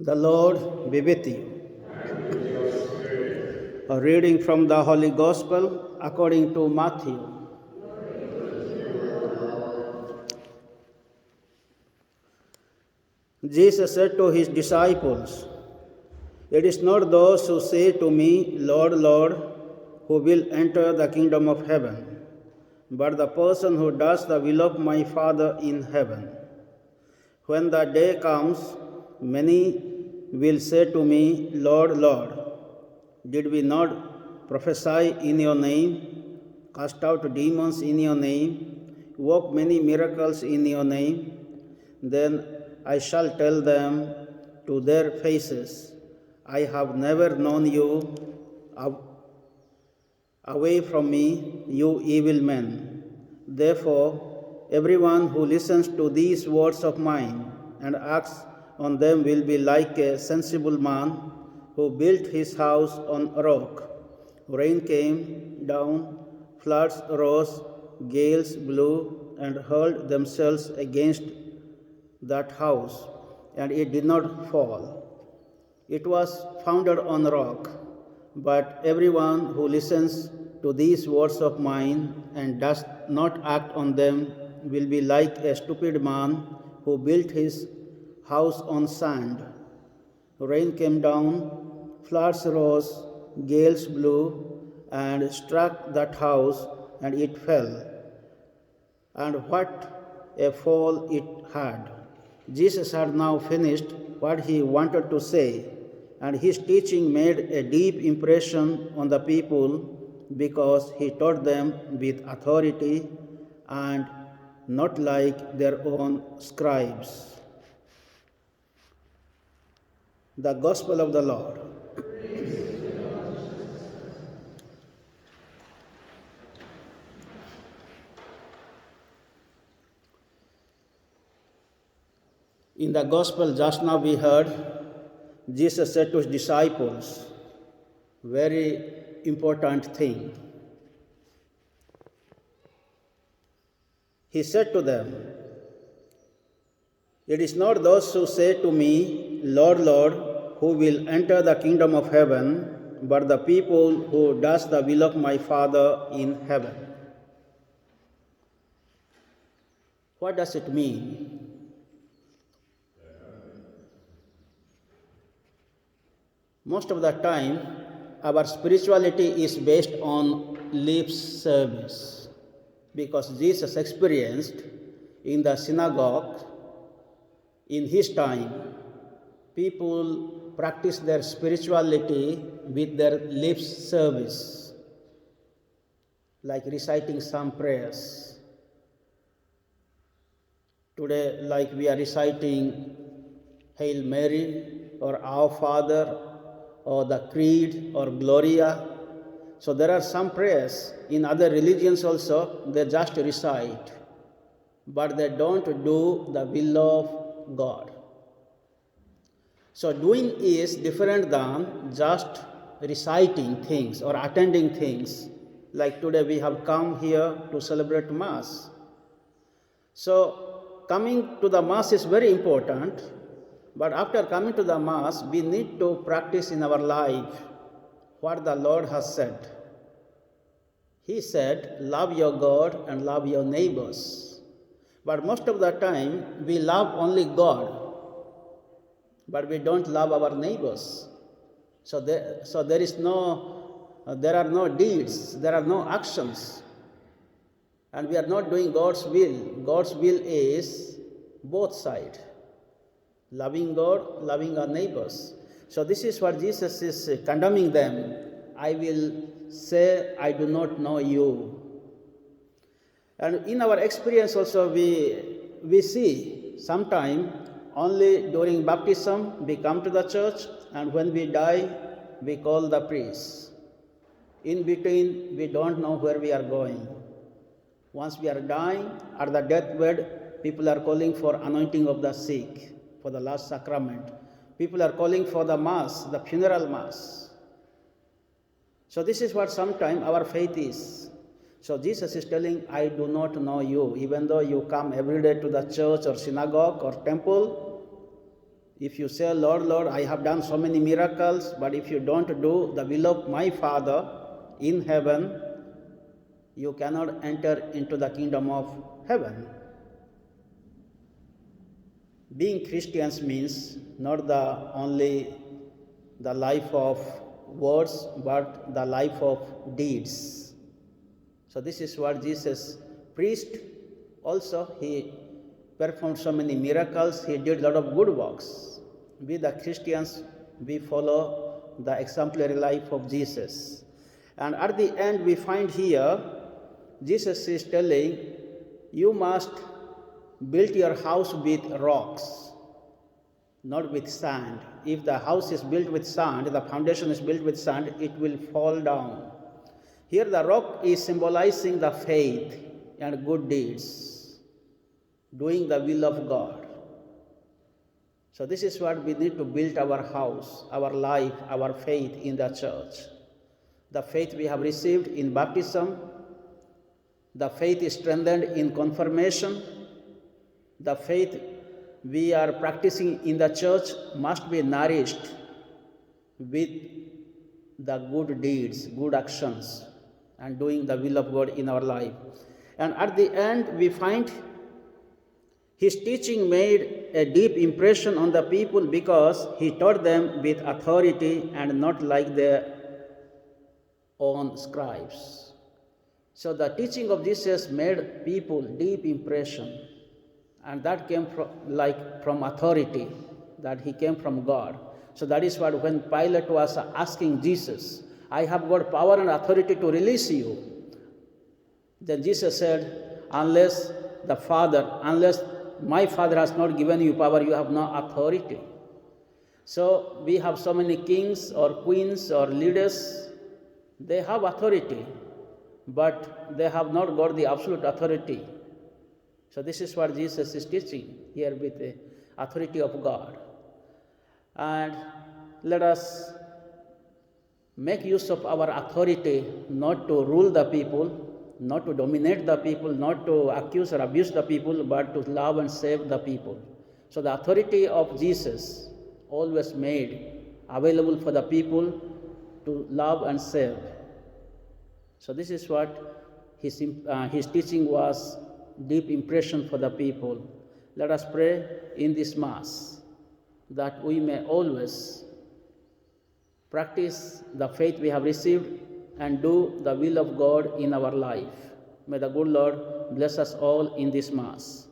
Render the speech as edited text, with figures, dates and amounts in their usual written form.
The Lord be with you. A reading from the Holy Gospel according to Matthew. Jesus said to his disciples, "It is not those who say to me, 'Lord, Lord,' who will enter the kingdom of heaven, but the person who does the will of my Father in heaven. When the day comes, many will say to me, 'Lord, Lord, did we not prophesy in your name, cast out demons in your name, work many miracles in your name?' Then I shall tell them to their faces, 'I have never known you. Away from me, you evil men.' Therefore, everyone who listens to these words of mine and acts on them will be like a sensible man who built his house on a rock. Rain came down, floods rose, gales blew and hurled themselves against that house, and it did not fall. It was founded on rock. But everyone who listens to these words of mine and does not act on them will be like a stupid man who built his house on sand. Rain came down, floods rose, gales blew, and struck that house, and it fell. And what a fall it had!" Jesus had now finished what he wanted to say, and his teaching made a deep impression on the people because he taught them with authority and not like their own scribes. The Gospel of the Lord. In the Gospel just now we heard, Jesus said to his disciples, very important thing. He said to them, "It is not those who say to me, 'Lord, Lord,' who will enter the kingdom of heaven, but the people who does the will of my Father in heaven." What does it mean? Most of the time, our spirituality is based on lip service, because Jesus experienced in the synagogue in his time, people practice their spirituality with their lip service, like reciting some prayers. Today, like we are reciting Hail Mary or Our Father or the Creed or Gloria. So there are some prayers in other religions also, they just recite, but they don't do the will of God. So doing is different than just reciting things or attending things. Like today we have come here to celebrate Mass. So coming to the Mass is very important, but after coming to the Mass, we need to practice in our life what the Lord has said. He said, "Love your God and love your neighbors." But most of the time, we love only God, but we don't love our neighbors. So there are no deeds, there are no actions, and we are not doing God's will. God's will is both sides. Loving God, loving our neighbors. So this is what Jesus is condemning them. "I will say, I do not know you." And in our experience also we see sometime only during baptism we come to the church, and when we die we call the priest. In between we don't know where we are going. Once we are dying, at the deathbed, people are calling for anointing of the sick, for the last sacrament. People are calling for the Mass, the funeral Mass. So this is what sometimes our faith is. So Jesus is telling, "I do not know you." Even though you come every day to the church or synagogue or temple, If you say, Lord, Lord, I have done so many miracles, but if you don't do the will of my Father in heaven, you cannot enter into the kingdom of heaven. Being Christians means not only the life of words, but the life of deeds. So this is what Jesus preached. Also, he performed so many miracles. He did a lot of good works. We, the Christians, we follow the exemplary life of Jesus. And at the end, we find here, Jesus is telling, you must build your house with rocks, not with sand. If the house is built with sand, the foundation is built with sand, it will fall down. Here the rock is symbolizing the faith and good deeds, doing the will of God. So this is what we need to build our house, our life, our faith in the church. The faith we have received in baptism, the faith is strengthened in confirmation, the faith we are practicing in the church must be nourished with the good deeds, good actions, and doing the will of God in our life. And at the end, we find his teaching made a deep impression on the people because he taught them with authority and not like their own scribes. So the teaching of Jesus made people deep impression. And that came from authority, that he came from God. So that is what when Pilate was asking Jesus, I have got power and authority to release you. Then Jesus said, unless my Father has not given you power, you have no authority. So we have so many kings or queens or leaders, they have authority, but they have not got the absolute authority. So this is what Jesus is teaching here with the authority of God. And let us make use of our authority not to rule the people, not to dominate the people, not to accuse or abuse the people, but to love and save the people. So the authority of Jesus always made available for the people to love and save. So this is what his teaching was, deep impression for the people. Let us pray in this Mass that we may always practice the faith we have received and do the will of God in our life. May the good Lord bless us all in this Mass.